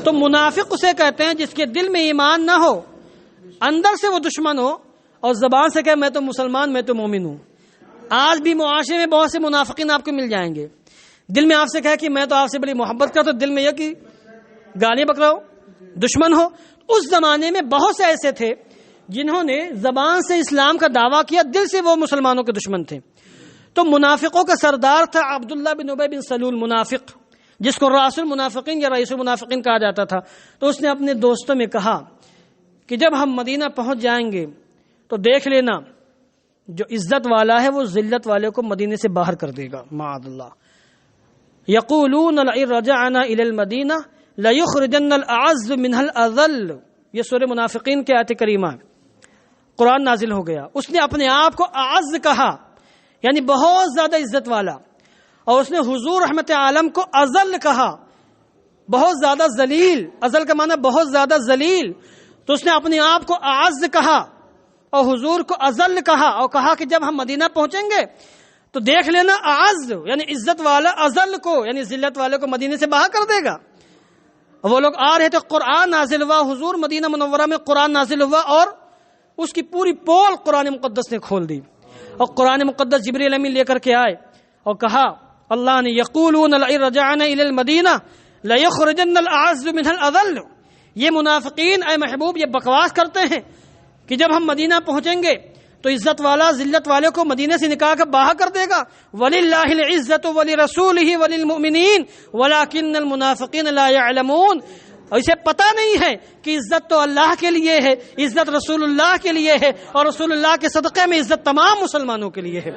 تو منافق اسے کہتے ہیں جس کے دل میں ایمان نہ ہو، اندر سے وہ دشمن ہو اور زبان سے کہے میں تو مسلمان، میں تو مومن ہوں۔ آج بھی معاشرے میں بہت سے منافقین آپ کو مل جائیں گے، دل میں آپ سے کہے کہ میں تو آپ سے بڑی محبت کرتا ہوں، دل میں یہ کہ گالی بک رہا ہو، دشمن ہو۔ اس زمانے میں بہت سے ایسے تھے جنہوں نے زبان سے اسلام کا دعویٰ کیا، دل سے وہ مسلمانوں کے دشمن تھے۔ تو منافقوں کا سردار تھا عبداللہ بن ابی بن سلول منافق، جس کو رأس المنافقین یا رئیس المنافقین کہا جاتا تھا۔ تو اس نے اپنے دوستوں میں کہا کہ جب ہم مدینہ پہنچ جائیں گے تو دیکھ لینا جو عزت والا ہے وہ ذلت والے کو مدینے سے باہر کر دے گا، معاذ اللہ۔ یقولون لئن رجعنا الی المدینہ لیخرجن الاعز منها الاذل، یہ سورہ منافقین کی آیت کریمہ ہے، قرآن نازل ہو گیا۔ اس نے اپنے آپ کو اعز کہا، یعنی بہت زیادہ عزت والا، اور اس نے حضور رحمت عالم کو اذل کہا، بہت زیادہ ذلیل۔ اذل کا معنی بہت زیادہ ذلیل۔ تو اس نے اپنے آپ کو اعز کہا اور حضور کو اذل کہا، اور کہا کہ جب ہم مدینہ پہنچیں گے تو دیکھ لینا اعز یعنی عزت والا اذل کو یعنی ذلت والے کو مدینے سے باہر کر دے گا۔ وہ لوگ آ رہے تھے، قرآن نازل ہوا، حضور مدینہ منورہ میں قرآن نازل ہوا، اور اس کی پوری پول قرآن مقدس نے کھول دی، اور قرآن مقدس جبریل امین لے کر کے آئے اور کہا اللہ نے یقولون لئن رجعنا الی المدینہ لیخرجن الاعز منها الاذل، یہ منافقین اے محبوب یہ بکواس کرتے ہیں کہ جب ہم مدینہ پہنچیں گے تو عزت والا ذلت والے کو مدینے سے نکال کر باہر کر دے گا۔ وَلِلَّهِ الْعِزَّةُ وَلِرَسُولِهِ وَلِلْمُؤْمِنِينَ وَلَكِنَّ الْمُنَافِقِينَ لَا يَعْلَمُونَ، اور اسے پتہ نہیں ہے کہ عزت تو اللہ کے لیے ہے، عزت رسول اللہ کے لیے ہے، اور رسول اللہ کے صدقے میں عزت تمام مسلمانوں کے لیے ہے۔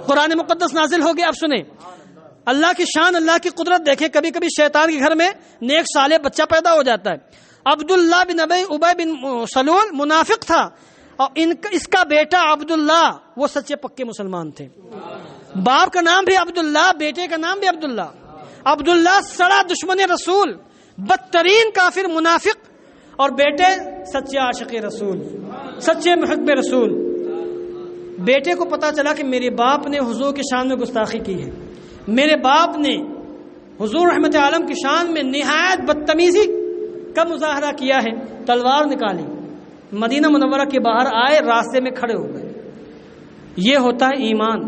قرآن مقدس نازل ہو گیا۔ اب سنیں اللہ کی شان، اللہ کی قدرت دیکھیں۔ کبھی کبھی شیطان کے گھر میں نیک صالح بچہ پیدا ہو جاتا ہے۔ عبداللہ بن ابی بن سلول منافق تھا، اور اس کا بیٹا عبداللہ وہ سچے پکے مسلمان تھے۔ باپ کا نام بھی عبداللہ، بیٹے کا نام بھی عبداللہ۔ عبداللہ سڑا دشمن رسول، بدترین کافر منافق، اور بیٹے سچے عاشق رسول، سچے محب رسول۔ بیٹے کو پتا چلا کہ میرے باپ نے حضور کی شان میں گستاخی کی ہے، میرے باپ نے حضور رحمت عالم کی شان میں نہایت بدتمیزی کا مظاہرہ کیا ہے۔ تلوار نکالی، مدینہ منورہ کے باہر آئے، راستے میں کھڑے ہو گئے۔ یہ ہوتا ہے ایمان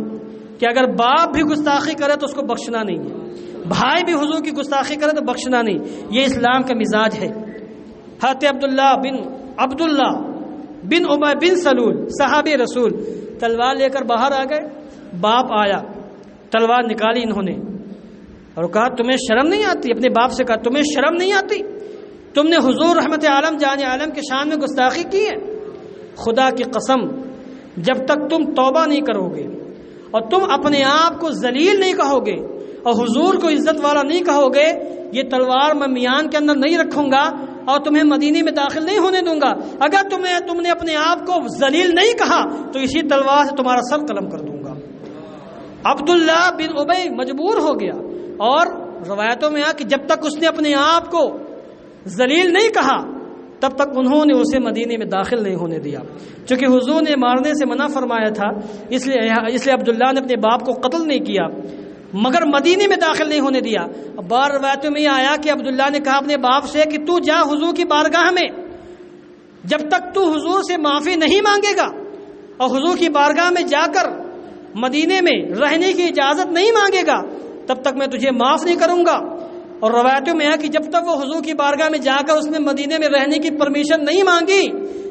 کہ اگر باپ بھی گستاخی کرے تو اس کو بخشنا نہیں ہے، بھائی بھی حضور کی گستاخی کرے تو بخشنا نہیں۔ یہ اسلام کا مزاج ہے۔ حضرت عبداللہ بن ابی بن سلول صحابی رسول تلوار لے کر باہر آ گئے۔ باپ آیا، تلوار نکالی انہوں نے اور کہا تمہیں شرم نہیں آتی؟ اپنے باپ سے کہا تمہیں شرم نہیں آتی؟ تم نے حضور رحمت عالم جان عالم کی شان میں گستاخی کی ہے۔ خدا کی قسم جب تک تم توبہ نہیں کرو گے اور تم اپنے آپ کو ذلیل نہیں کہو گے اور حضور کو عزت والا نہیں کہو گے، یہ تلوار میں میان کے اندر نہیں رکھوں گا اور تمہیں مدینے میں داخل نہیں ہونے دوں گا۔ اگر تم نے اپنے آپ کو ذلیل نہیں کہا تو اسی تلوار سے تمہارا سر قلم کر دوں گا۔ عبداللہ بن ابی مجبور ہو گیا، اور روایتوں میں آیا کہ جب تک اس نے اپنے آپ کو ذلیل نہیں کہا تب تک انہوں نے اسے مدینے میں داخل نہیں ہونے دیا۔ چونکہ حضور نے مارنے سے منع فرمایا تھا، اس لیے عبداللہ نے اپنے باپ کو قتل نہیں کیا مگر مدینے میں داخل نہیں ہونے دیا۔ بعض روایتوں میں یہ آیا کہ عبداللہ نے کہا اپنے باپ سے کہ تو جا حضور کی بارگاہ میں، جب تک تو حضور سے معافی نہیں مانگے گا اور حضور کی بارگاہ میں جا کر مدینے میں رہنے کی اجازت نہیں مانگے گا تب تک میں تجھے معاف نہیں کروں گا۔ اور روایتوں میں ہے کہ جب تک وہ حضور کی بارگاہ میں جا کر اس نے مدینے میں رہنے کی پرمیشن نہیں مانگی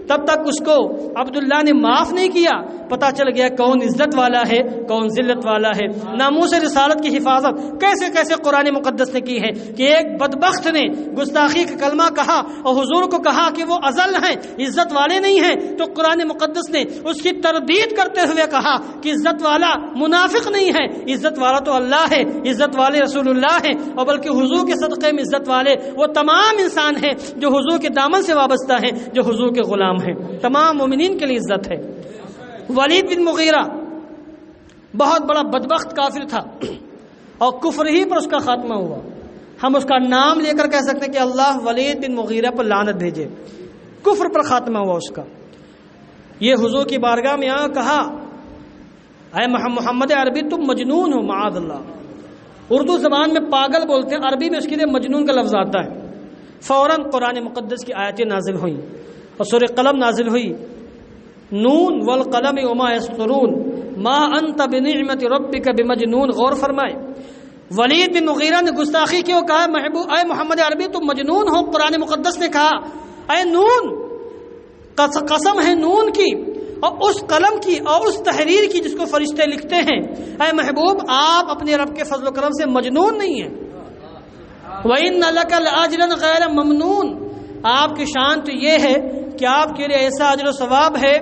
تب تک اس کو عبداللہ نے معاف نہیں کیا۔ پتا چل گیا کون عزت والا ہے کون ذلت والا ہے۔ ناموس رسالت کی حفاظت کیسے کیسے قرآن مقدس نے کی ہے کہ ایک بدبخت نے گستاخی کا کلمہ کہا اور حضور کو کہا کہ وہ اذل ہیں، عزت والے نہیں ہیں، تو قرآن مقدس نے اس کی تردید کرتے ہوئے کہا کہ عزت والا منافق نہیں ہے، عزت والا تو اللہ ہے، عزت والے رسول اللہ ہیں، اور بلکہ حضور کے صدقے میں عزت والے وہ تمام انسان ہیں جو حضور کے دامن سے وابستہ ہیں، جو حضور کے غلام ہیں۔ تمام مومنین کے لیے عزت ہے۔ ولید بن مغیرہ بہت بڑا بدبخت کافر تھا اور کفر ہی پر اس کا خاتمہ ہوا۔ ہم اس کا نام لے کر کہہ سکتے ہیں کہ اللہ ولید بن مغیرہ پر لعنت بھیجے، کفر پر خاتمہ ہوا اس کا۔ یہ حضور کی بارگاہ میں آیا، کہا اے محمد عربی تم مجنون ہو، معاذ اللہ۔ اردو زبان میں پاگل بولتے ہیں، عربی میں اس کے لیے مجنون کا لفظ آتا ہے۔ فوراً قرآن مقدس کی آیتیں نازل ہوئیں اور سورہ قلم نازل ہوئی. نون والقلم وما یسطرون ما انت بنعمت ربک بمجنون. غور فرمائے، ولید بن مغیرہ نے گستاخی کیوں کہا اے محمد عربی تم مجنون ہو؟ قرآن مقدس نے کہا اے نون، قسم ہے نون کی اور اس قلم کی اور اس تحریر کی جس کو فرشتے لکھتے ہیں، اے محبوب آپ اپنے رب کے فضل و کرم سے مجنون نہیں ہیں. وَإِنَّ لَكَ لَأَجْرًا غَيْرَ مَمْنُونٍ. آپ کی شان تو یہ ہے کہ آپ کے لیے ایسا اجر و ثواب ہے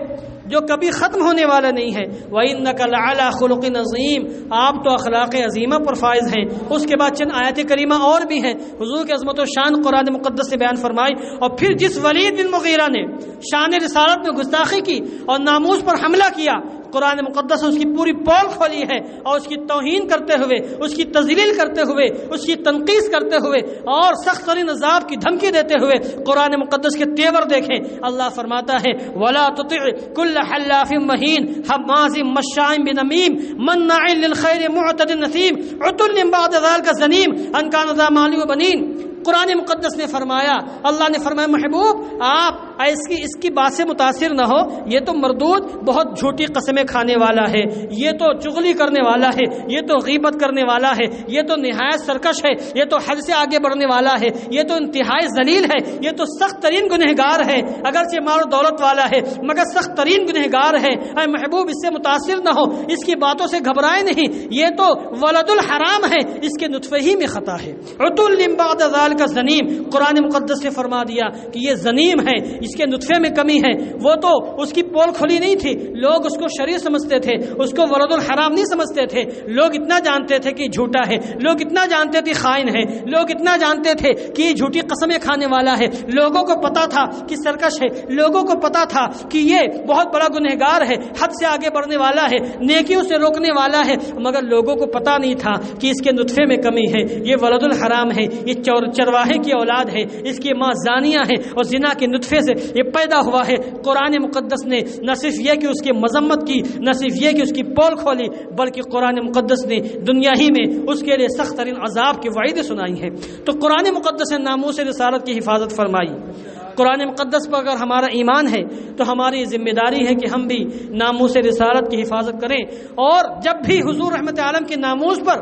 جو کبھی ختم ہونے والا نہیں ہے. وَإِنَّكَ لَعَلَىٰ خُلُقٍ عَظِيمٍ. آپ تو اخلاق عظیمہ پر فائز ہیں. اس کے بعد چند آیات کریمہ اور بھی ہیں حضور کی عظمت و شان قرآن مقدس سے بیان فرمائی. اور پھر جس ولید بن مغیرہ نے شان رسالت میں گستاخی کی اور ناموس پر حملہ کیا، قرآن مقدس نے اس کی پوری پول کھولی ہے اور اس کی توہین کرتے ہوئے، اس کی تذلیل کرتے ہوئے، اس کی تنقیص کرتے ہوئے اور سخت ترین عذاب کی دھمکی دیتے ہوئے قرآن مقدس کے تیور دیکھیں. اللہ فرماتا ہے وَلَا تُطِعْ كُلَّ حَلَّافٍ مَّهِينٍ حَمَّازٍ مَّشَّاءٍ بِنَمِيمٍ مَّنَّاعٍ لِّلْخَيْرِ مُعْتَدٍ نَّثِيمٍ عُتُلٍّ بَعْدَ ذَلِكَ زَنِيمٍ أَن كَانَ ذَا مَالٍ وَبَنِينَ. قرآن مقدس نے فرمایا، اللہ نے فرمایا محبوب آپ اس کی بات سے متاثر نہ ہو، یہ تو مردود بہت جھوٹی قسمیں کھانے والا ہے، یہ تو چغلی کرنے والا ہے، یہ تو غیبت کرنے والا ہے، یہ تو نہایت سرکش ہے، یہ تو حد سے آگے بڑھنے والا ہے، یہ تو انتہائی ذلیل ہے، یہ تو سخت ترین گنہگار ہے، اگرچہ مال و دولت والا ہے مگر سخت ترین گنہگار ہے. اے محبوب اس سے متاثر نہ ہو، اس کی باتوں سے گھبرائے نہیں، یہ تو ولد الحرام ہے، اس کے نطفے ہی میں خطا ہے. عتل بعد ذلک کا زنیم. قرآن مقدس نے فرما دیا کہ یہ زنیم ہے، اس کے نطفے میں کمی ہے. وہ تو اس کی پول کھلی نہیں تھی، لوگ اس کو شریر سمجھتے تھے، اس کو ولد الحرام نہیں سمجھتے تھے. لوگ اتنا جانتے تھے کہ جھوٹا ہے، لوگ اتنا جانتے تھے خائن ہے، لوگ اتنا جانتے تھے کہ یہ جھوٹی قسمیں کھانے والا ہے. لوگوں کو پتا تھا کہ سرکش ہے، لوگوں کو پتا تھا کہ یہ بہت بڑا گنہگار ہے، حد سے آگے بڑھنے والا ہے، نیکیوں سے روکنے والا ہے، مگر لوگوں کو پتا نہیں تھا کہ اس کے نطفے میں کمی ہے، یہ ولد الحرام ہے، یہ چرواہے کی اولاد ہے، اس کی ماں زانیہ ہے اور زنا کے نطفے سے یہ پیدا ہوا ہے. قرآن مقدس نے نہ صرف یہ کہ اس کی مذمت کی، نہ صرف یہ کہ اس کی پول کھولی، بلکہ قرآن مقدس نے دنیا ہی میں اس کے لیے سخت ترین عذاب کی وعیدیں سنائی ہیں. تو قرآن مقدس نے ناموس رسالت کی حفاظت فرمائی. قرآن مقدس پر اگر ہمارا ایمان ہے تو ہماری ذمہ داری ہے کہ ہم بھی ناموس رسالت کی حفاظت کریں. اور جب بھی حضور رحمت عالم کے ناموس پر،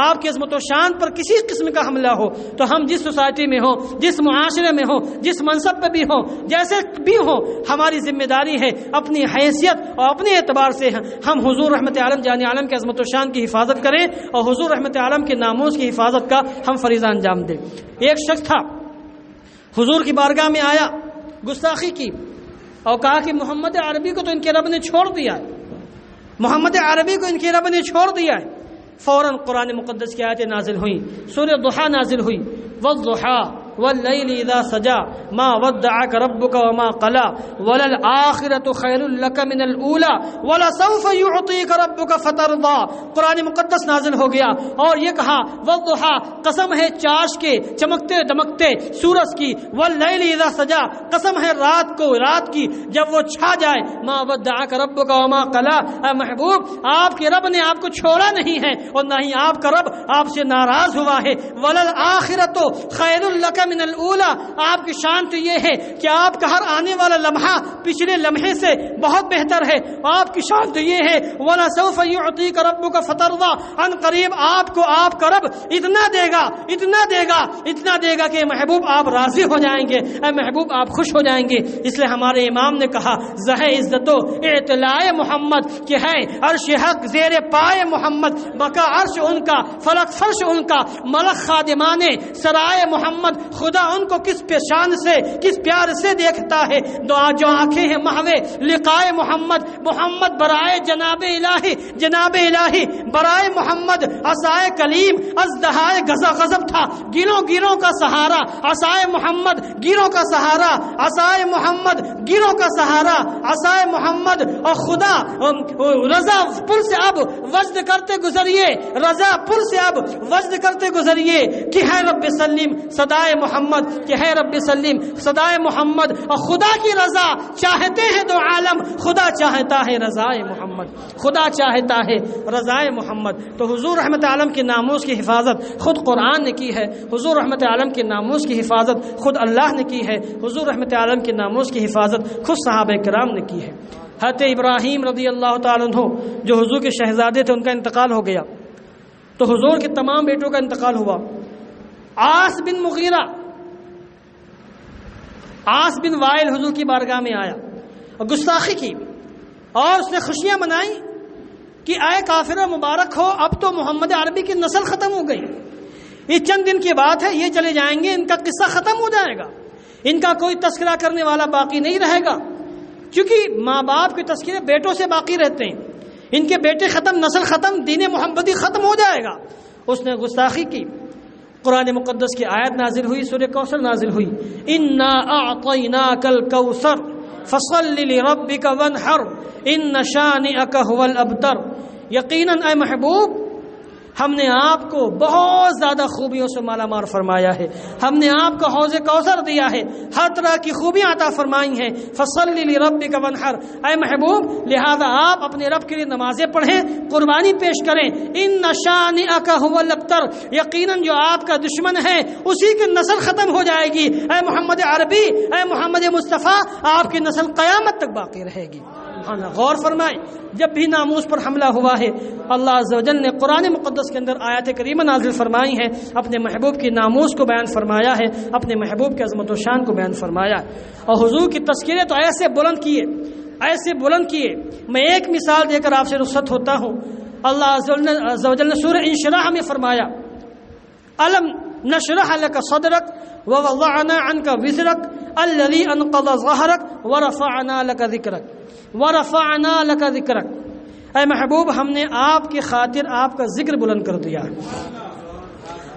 آپ کی عظمت و شان پر کسی قسم کا حملہ ہو تو ہم جس سوسائٹی میں ہو، جس معاشرے میں ہو، جس منصب پہ بھی ہو، جیسے بھی ہو، ہماری ذمہ داری ہے اپنی حیثیت اور اپنے اعتبار سے ہم حضور رحمت عالم جان عالم کے عظمت و شان کی حفاظت کریں اور حضور رحمت عالم کے ناموس کی حفاظت کا ہم فریضہ انجام دیں. ایک شخص تھا حضور کی بارگاہ میں آیا، گستاخی کی اور کہا کہ محمد عربی کو تو ان کے رب نے چھوڑ دیا ہے، محمد عربی کو ان کے رب نے چھوڑ دیا ہے. فوراً قرآن مقدس کی آیتیں نازل ہوئیں، سورہ ضحیٰ نازل ہوئی. والضحیٰ واللیل اذا سجا ما ودعك ربك وما قلى وللآخرة خير لك من الأولى ولسوف يعطيك ربك فترضى. قرآن مقدس نازل ہو گیا اور یہ کہا والضحیٰ، قسم ہے چاش کے چمکتے دمکتے سورج کی، واللیل اذا سجا، قسم ہے رات کو، رات کی جب وہ چھا جائے، ما ودعك ربك وما قلى. اے محبوب آپ کے رب نے آپ کو چھوڑا نہیں ہے اور نہ ہی آپ کا رب آپ سے ناراض ہوا ہے. وللآخرة خیر لک من الاولی. آپ کی شان تو یہ ہے کہ آپ کا ہر آنے والا لمحہ پچھلے لمحے سے بہت بہتر ہے. آپ کی شان تو یہ ہے وَلَسَوْفَ يُعْطِيكَ رَبُّكَ فَتَرْضَىٰ. ان قریب آپ کو آپ کا رب اتنا دے گا، اتنا دے گا، اتنا دے گا کہ محبوب آپ راضی ہو جائیں گے، اے محبوب آپ خوش ہو جائیں گے. اس لیے ہمارے امام نے کہا زہ عزت و اعتلاء محمد کہ ہے عرش حق زیر پائے محمد، بقا عرش ان کا، فلک فرش ان کا، ملک خادمان سرائے محمد. خدا ان کو کس پیشان سے، کس پیار سے دیکھتا ہے. دعا جو آنکھیں ہیں محوے لقائے محمد، محمد برائے جناب الہی، جناب الہی برائے محمد. عصائے کلیم ازدہائے غضب تھا، گیروں گیروں کا سہارا. عصائے محمد گیروں کا سہارا، عصائے محمد گیروں کا سہارا، عصائے محمد. اور خدا رضا پل سے اب وجد کرتے گزریے، رضا پل سے اب وجد کرتے گزریے کہ ہے رب سلیم صدائے محمد کہ ہے رب سلیم، صدائے محمد، اور خدا کی رضا چاہتے ہیں دو عالم، خدا چاہتا ہے رضائے محمد، خدا چاہتا ہے رضائے محمد۔ تو حضور رحمت عالم کی ناموس کی حفاظت خود قرآن نے کی ہے، حضور رحمت عالم کی ناموس کی حفاظت خود اللہ نے کی ہے، حضور رحمت عالم کی ناموس کی حفاظت خود صحابہ کرام نے کی ہے۔ حضرت ابراہیم رضی اللہ تعالیٰ عنہ جو حضور کے شہزادے تھے، ان کا انتقال ہو گیا، تو حضور کے تمام بیٹوں کا انتقال ہوا۔ عاص بن مغیرہ، عاص بن وائل حضور کی بارگاہ میں آیا اور گستاخی کی، اور اس نے خوشیاں منائی کہ اے کافرہ مبارک ہو، اب تو محمد عربی کی نسل ختم ہو گئی، یہ چند دن کی بات ہے، یہ چلے جائیں گے، ان کا قصہ ختم ہو جائے گا، ان کا کوئی تذکرہ کرنے والا باقی نہیں رہے گا، کیونکہ ماں باپ کے تذکرے بیٹوں سے باقی رہتے ہیں، ان کے بیٹے ختم، نسل ختم، دین محمدی ختم ہو جائے گا۔ اس نے گستاخی کی، قرآن مقدس کی آیت نازل ہوئی، سورہ کوثر نازل ہوئی، انا اعطیناک الکوثر فصل لربک وانحر ان شانئک هو الابتر۔ یقیناً اے محبوب، ہم نے آپ کو بہت زیادہ خوبیوں سے مالا مال فرمایا ہے، ہم نے آپ کو حوض کوثر دیا ہے، ہر طرح کی خوبیاں عطا فرمائی ہیں۔ فصل لربک وانحر، اے محبوب لہذا آپ اپنے رب کے لیے نمازیں پڑھیں، قربانی پیش کریں۔ ان شانئک هو الابتر، یقیناً جو آپ کا دشمن ہے اسی کی نسل ختم ہو جائے گی۔ اے محمد عربی، اے محمد مصطفیٰ، آپ کی نسل قیامت تک باقی رہے گی۔ غور فرمائیں، جب بھی ناموس پر حملہ ہوا ہے، اللہ عز و جل نے قرآن مقدس کے اندر آیات کریمہ نازل فرمائی ہیں، اپنے محبوب کی ناموس کو بیان فرمایا ہے، اپنے محبوب کی عظمت و شان کو بیان فرمایا ہے، اور حضور کی تذکرے تو ایسے بلند کیے، ایسے بلند کیے۔ میں ایک مثال دے کر آپ سے رخصت ہوتا ہوں۔ اللہ عز و جل نے سورہ انشراح میں فرمایا، الم نشرح لک صدرک ووضعنا عنک وزرک الذی انقض ظہرک ورفعنا لک ذکرک ورفعنا لک ذکرک۔ اے محبوب، ہم نے آپ کی خاطر آپ کا ذکر بلند کر دیا،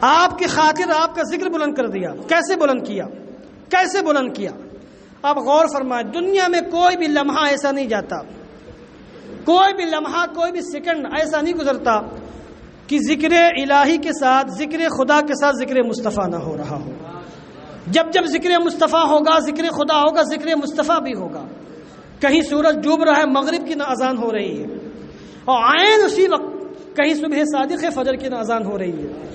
آپ کی خاطر آپ کا ذکر بلند کر دیا۔ کیسے بلند کیا؟ کیسے بلند کیا؟ اب غور فرمائیں، دنیا میں کوئی بھی لمحہ ایسا نہیں جاتا، کوئی بھی لمحہ، کوئی بھی سیکنڈ ایسا نہیں گزرتا کہ ذکر الہی کے ساتھ، ذکر خدا کے ساتھ ذکر مصطفیٰ نہ ہو رہا ہو۔ جب جب ذکر مصطفیٰ ہوگا، ذکر خدا ہوگا، ذکر مصطفیٰ بھی ہوگا۔ کہیں سورج ڈوب رہا ہے، مغرب کی اذان ہو رہی ہے، اور عین اسی وقت کہیں صبح صادق فجر کی اذان ہو رہی ہے،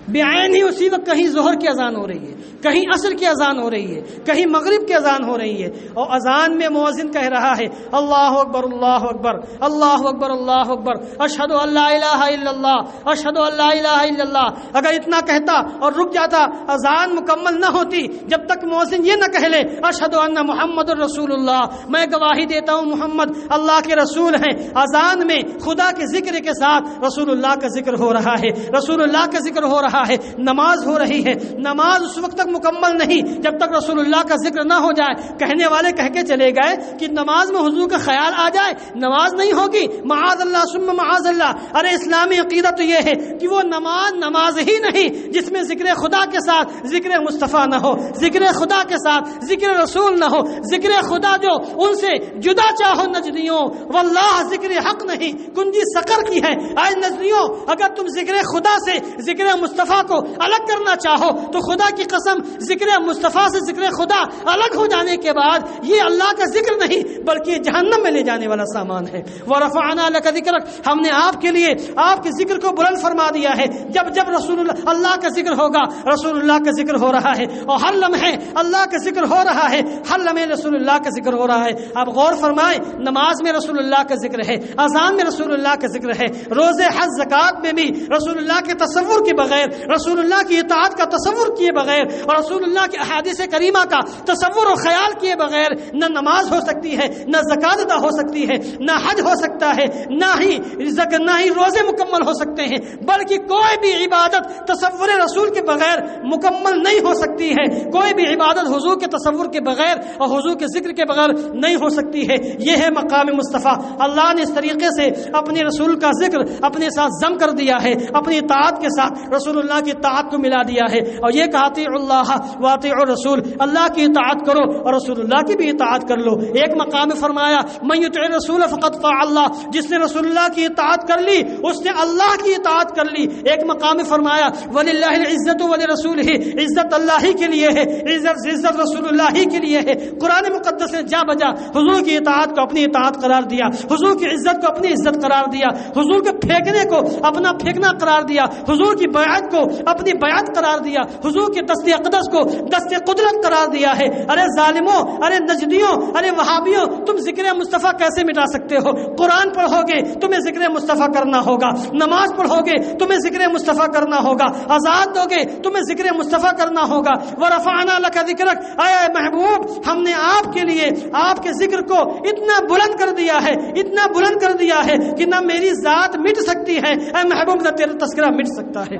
بعین ہی اسی وقت کہیں ظہر کی اذان ہو رہی ہے، کہیں عصر کی اذان ہو رہی ہے، کہیں مغرب کی اذان ہو رہی ہے، اور اذان میں مؤذن کہہ رہا ہے اللہ اکبر اللہ اکبر اللہ اکبر اللہ اکبر اشہد ان لا الہ الا اللہ اشہد ان لا الہ الا اللہ۔ اگر اتنا کہتا اور رک جاتا، اذان مکمل نہ ہوتی جب تک مؤذن یہ نہ کہہ لے اشہد ان محمد الرسول اللہ، میں گواہی دیتا ہوں محمد اللہ کے رسول ہیں۔ اذان میں خدا کے ذکر کے ساتھ رسول اللہ کا ذکر ہو رہا ہے، رسول اللہ کا ذکر ہو رہا ہے، نماز ہو رہی ہے۔ نماز اس وقت تک مکمل نہیں جب تک رسول اللہ کا ذکر نہ ہو جائے۔ کہنے والے کہہ کے چلے گئے کہ نماز میں حضور کا خیال آ جائے نماز نہیں ہوگی، معاذ اللہ ثم معاذ اللہ۔ ارے اسلامی عقیدہ تو یہ ہے کہ وہ نماز ہی نہیں جس میں ذکر خدا کے ساتھ ذکر مصطفیٰ نہ ہو، ذکر خدا کے ساتھ ذکر رسول نہ ہو، ذکر خدا جو ان سے جدا چاہو نجدیوں، واللہ ذکر حق نہیں کنجی سقر کی ہے۔ اے نجدیوں، اگر تم ذکر خدا سے ذکر مصطفیٰ کو الگ کرنا چاہو تو خدا کی قسم ذکر مصطفیٰ سے ذکر خدا الگ ہو جانے کے بعد یہ اللہ کا ذکر نہیں بلکہ یہ جہنم میں لے جانے والا سامان ہے۔ وَرَفَعْنَا لَكَ ذِكْرَكَ، ہم نے آپ کے لیے آپ کے ذکر کو بلند فرما دیا ہے۔ جب جب رسول اللہ کا ذکر ہوگا، رسول اللہ کا ذکر ہو رہا ہے، اور ہر لمحے اللہ کا ذکر ہو رہا ہے، ہر لمحے رسول اللہ کا ذکر ہو رہا ہے۔ آپ غور فرمائیں، نماز میں رسول اللہ کا ذکر ہے، اذان میں رسول اللہ کا ذکر ہے، روزے حج زکات میں بھی رسول اللہ کے تصور کے بغیر، رسول اللہ کی اطاعت کا تصور کیے بغیر، اور رسول اللہ کی احادیث کریمہ کا تصور و خیال کیے بغیر نہ نماز ہو سکتی ہے، نہ زکات ادا ہو سکتی ہے، نہ حج ہو سکتا ہے، نہ ہی روزے مکمل ہو سکتے ہیں، بلکہ کوئی بھی عبادت تصور رسول کے بغیر مکمل نہیں ہو سکتی ہے۔ کوئی بھی عبادت حضور کے تصور کے بغیر اور حضور کے ذکر کے بغیر نہیں ہو سکتی ہے۔ یہ ہے مقام مصطفیٰ۔ اللہ نے اس طریقے سے اپنے رسول کا ذکر اپنے ساتھ ضم کر دیا ہے، اپنی اطاعت کے ساتھ رسول اللہ کی اطاعت کو ملا دیا ہے، اور یہ کہا اطیعوا اللہ اللہ واطیعوا الرسول، اللہ کی اطاعت کرو اور رسول اللہ کی بھی اطاعت کر لو۔ ایک مقام میں فرمایا من یطع الرسول فقد طاع اللہ، جس نے رسول اللہ کی اطاعت کر لی اس نے اللہ کی اطاعت کر لی۔ ایک مقام میں فرمایا وللہ العزت ولرسولہ، عزت اللہ ہی کے لیے ہے، عزت رسول اللہ ہی کے لیے ہے۔ قرآن مقدس نے جا بجا حضور کی اطاعت کو اپنی اطاعت قرار دیا، حضور کی عزت کو اپنی عزت قرار دیا، حضور کے پھینکنے کو اپنا پھینکنا قرار دیا، حضور کی بیعت کو اپنی بیعت قرار دیا، حضور کی دست اقدس کو دست قدرت قرار دیا ہے۔ ارے ظالموں، ارے نجدیوں، ارے وہابیوں، تم ذکر مصطفیٰ کیسے مٹا سکتے ہو؟ قرآن پڑھو گے تمہیں ذکر مصطفیٰ کرنا ہوگا، نماز پڑھو گے تمہیں ذکر مصطفیٰ کرنا ہوگا، آزاد دو گے تمہیں ذکر مصطفیٰ کرنا ہوگا۔ ورفعنا لک ذکرک، اے محبوب ہم نے آپ کے لیے آپ کے ذکر کو اتنا بلند کر دیا ہے، اتنا بلند کر دیا ہے کہ نہ میری ذات مٹ سکتی ہے اے محبوب نہ تیرا تذکرہ مٹ سکتا ہے۔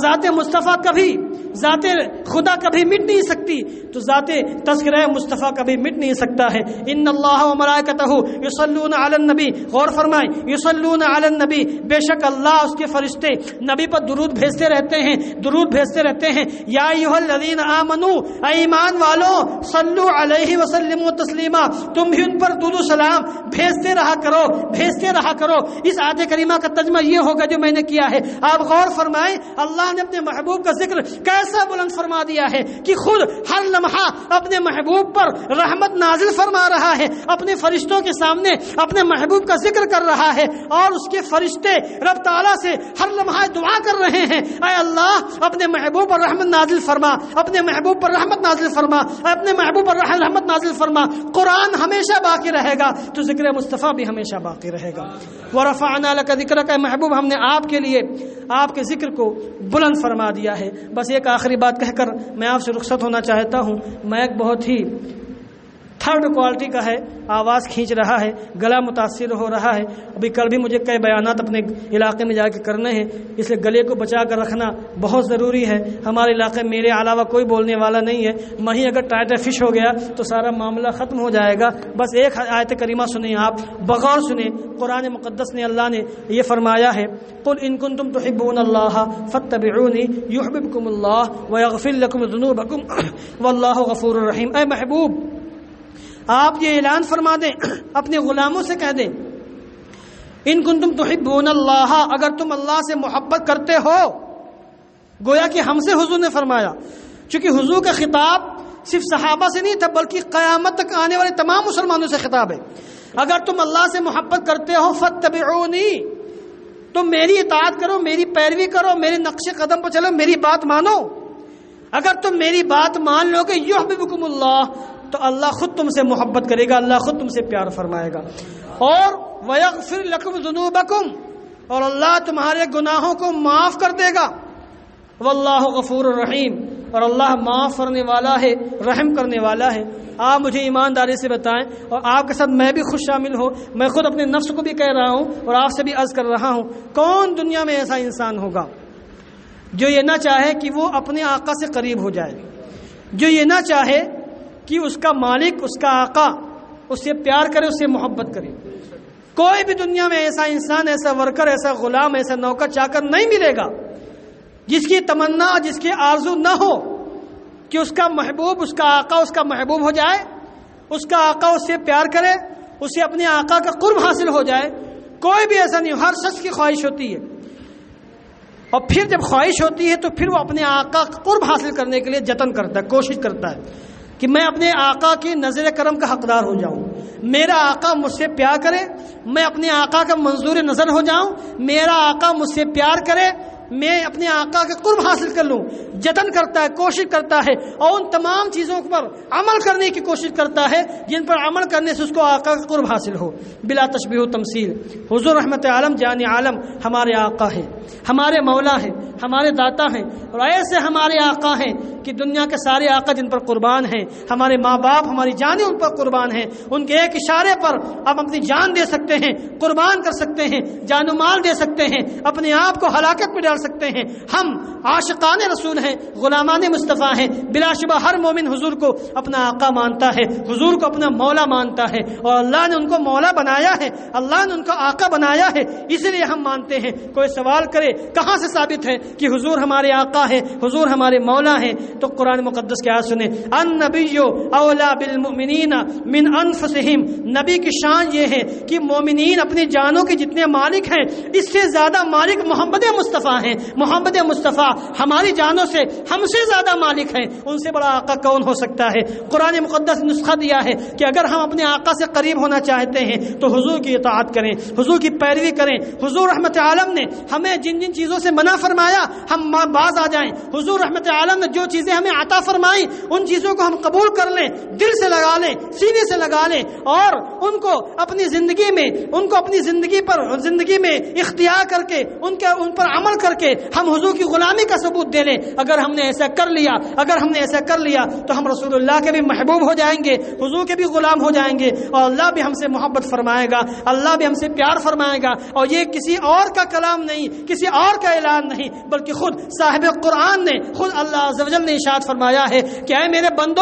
ذات مصطفیٰ کبھی، ذات خدا کبھی مٹ نہیں سکتی تو ذات تذکرہ مصطفیٰ کبھی مٹ نہیں سکتا ہے۔ ان اللہ و ملائکتہ یصلون علی النبی، غور فرمائیں، یصلون علی النبی، بے شک اللہ اس کے فرشتے نبی پر درود بھیجتے رہتے ہیں، درود بھیجتے رہتے ہیں۔ یا ایھا الذین آمنوا، اے ایمان والو، صلوا علیہ وسلموا تسلیما، تم بھی ان پر درود و سلام بھیجتے رہا کرو، بھیجتے رہا کرو۔ اس آیت کریمہ کا ترجمہ یہ ہوگا جو میں نے کیا ہے۔ آپ غور فرمائیں اللہ نے اپنے محبوب کا ذکر کیسا بلند فرما دیا ہے کہ خود ہر لمحہ اپنے محبوب پر رحمت نازل فرما رہا ہے، اپنے فرشتوں کے سامنے اپنے محبوب کا ذکر کر رہا ہے، اور اس کے فرشتے رب تعالیٰ سے ہر لمحہ دعا کر رہے ہیں اے اللہ اپنے محبوب پر رحمت نازل فرما، اپنے محبوب پر رحمت نازل فرما، اپنے محبوب پر رحمت نازل فرما۔ قرآن ہمیشہ باقی رہے گا تو ذکر مصطفیٰ بھی ہمیشہ باقی رہے گا۔ ورفعنا لک ذکرک، اے محبوب ہم نے آپ کے لیے آپ کے ذکر کو بلند فرما دیا ہے۔ بس ایک آخری بات کہہ کر میں آپ سے رخصت ہونا چاہتا ہوں۔ میں ایک بہت ہی تھرڈ کوالٹی کا ہے، آواز کھینچ رہا ہے، گلا متاثر ہو رہا ہے۔ ابھی کل بھی مجھے کئی بیانات اپنے علاقے میں جا کے کرنے ہیں، اس لیے گلے کو بچا کر رکھنا بہت ضروری ہے۔ ہمارے علاقے میں میرے علاوہ کوئی بولنے والا نہیں ہے، میں ہی اگر ٹائٹ فش ہو گیا تو سارا معاملہ ختم ہو جائے گا۔ بس ایک آیت کریمہ سنیں، آپ بغور سنیں۔ قرآن مقدس نے اللہ نے یہ فرمایا ہے قل ان کنتم تحبون اللہ فاتبعونی یحببکم اللہ ویغفر لکم ذنوبکم واللہ غفور الرحیم۔ اے محبوب آپ یہ اعلان فرما دیں، اپنے غلاموں سے کہہ دیں ان کنتم تحبون اللہ، اگر تم اللہ سے محبت کرتے ہو، گویا کہ ہم سے حضور نے فرمایا، چونکہ حضور کا خطاب صرف صحابہ سے نہیں تھا بلکہ قیامت تک آنے والے تمام مسلمانوں سے خطاب ہے۔ اگر تم اللہ سے محبت کرتے ہو فاتبعونی، تم میری اطاعت کرو، میری پیروی کرو، میرے نقش قدم پر چلو، میری بات مانو۔ اگر تم میری بات مان لو گے یحببکم اللہ، تو اللہ خود تم سے محبت کرے گا، اللہ خود تم سے پیار فرمائے گا۔ اور وَيَغْفِرْ لَكُمْ ذُنُوبَكُمْ، اور اللہ تمہارے گناہوں کو معاف کر دے گا۔ وَاللَّهُ غَفُورٌ رَحِيمٌ، اور اللہ معاف کرنے والا ہے، رحم کرنے والا ہے۔ آپ مجھے ایمانداری سے بتائیں، اور آپ کے ساتھ میں بھی خوش شامل ہوں، میں خود اپنے نفس کو بھی کہہ رہا ہوں اور آپ سے بھی عرض کر رہا ہوں، کون دنیا میں ایسا انسان ہوگا جو یہ نہ چاہے کہ وہ اپنے آقا سے قریب ہو جائے، جو یہ نہ چاہے کہ اس کا مالک، اس کا آقا اس سے پیار کرے، اس سے محبت کرے۔ کوئی بھی دنیا میں ایسا انسان، ایسا ورکر، ایسا غلام، ایسا نوکر چاکر نہیں ملے گا جس کی تمنا، جس کی آرزو نہ ہو کہ اس کا محبوب، اس کا آقا اس کا محبوب ہو جائے، اس کا آقا اس سے پیار کرے، اسے اپنے آقا کا قرب حاصل ہو جائے۔ کوئی بھی ایسا نہیں، ہر شخص کی خواہش ہوتی ہے، اور پھر جب خواہش ہوتی ہے تو پھر وہ اپنے آقا کا قرب حاصل کرنے کے لیے جتن کرتا ہے، کوشش کرتا ہے کہ میں اپنے آقا کی نظر کرم کا حقدار ہو جاؤں، میرا آقا مجھ سے پیار کرے، میں اپنے آقا کا منظور نظر ہو جاؤں، میرا آقا مجھ سے پیار کرے، میں اپنے آقا کا قرب حاصل کر لوں۔ جتن کرتا ہے، کوشش کرتا ہے، اور ان تمام چیزوں پر عمل کرنے کی کوشش کرتا ہے جن پر عمل کرنے سے اس کو آقا کا قرب حاصل ہو، بلا تشبیہ و تمثیل۔ حضور رحمت عالم جان عالم ہمارے آقا ہیں، ہمارے مولا ہیں، ہمارے داتا ہیں، اور ایسے ہمارے آقا ہیں کہ دنیا کے سارے آقا جن پر قربان ہیں، ہمارے ماں باپ، ہماری جانیں ان پر قربان ہیں۔ ان کے ایک اشارے پر آپ اپنی جان دے سکتے ہیں، قربان کر سکتے ہیں، جان و مال دے سکتے ہیں، اپنے آپ کو ہلاکت میں ڈال سکتے ہیں۔ ہم عاشقان رسول ہیں، غلامان مصطفیٰ ہیں، بلا شبہ ہر مومن حضور کو اپنا آقا مانتا ہے، حضور کو اپنا مولا مانتا ہے، اور اللہ نے ان کو مولا بنایا ہے، اللہ نے ان کو آقا بنایا ہے، اس لیے ہم مانتے ہیں۔ کوئی سوال کرے کہاں سے ثابت ہے؟ کہ حضور ہمارے آقا ہیں، حضور ہمارے مولا ہیں، تو قرآن مقدس کی آیت سنیں، النبی اولا بالمؤمنین من انفسہم، نبی کی شان یہ ہے کہ مومنین اپنی جانوں کے جتنے مالک ہیں اس سے زیادہ مالک محمد مصطفیٰ ہیں۔ محمد مصطفیٰ ہماری جانوں سے ہم سے زیادہ مالک ہیں، ان سے بڑا آقا کون ہو سکتا ہے؟ قرآن مقدس نے نسخہ دیا ہے کہ اگر ہم اپنے آقا سے قریب ہونا چاہتے ہیں تو حضور کی اطاعت کریں، حضور کی پیروی کریں۔ حضور رحمت عالم نے ہمیں جن جن چیزوں سے منع فرمایا ہم باز آ جائیں۔ حضور رحمت عالم نے جو چیزیں ہمیں عطا فرمائی ان چیزوں کو ہم قبول کر لیں، دل سے لگا لیں، سینے سے لگا لیں، اور ان کو اپنی زندگی میں زندگی میں اختیار کر کے ان پر عمل کر کے ہم حضور کی غلامی کا ثبوت دے لیں۔ اگر ہم نے ایسا کر لیا تو ہم رسول اللہ کے بھی محبوب ہو جائیں گے، حضور کے بھی غلام ہو جائیں گے، اور اللہ بھی ہم سے محبت فرمائے گا، اللہ بھی ہم سے پیار فرمائے گا۔ اور یہ کسی اور کا کلام نہیں، کسی اور کا اعلان نہیں، بلکہ خود صاحب قرآن نے، خود اللہ عز و جل نے ارشاد فرمایا ہے کہ اے میرے بندوں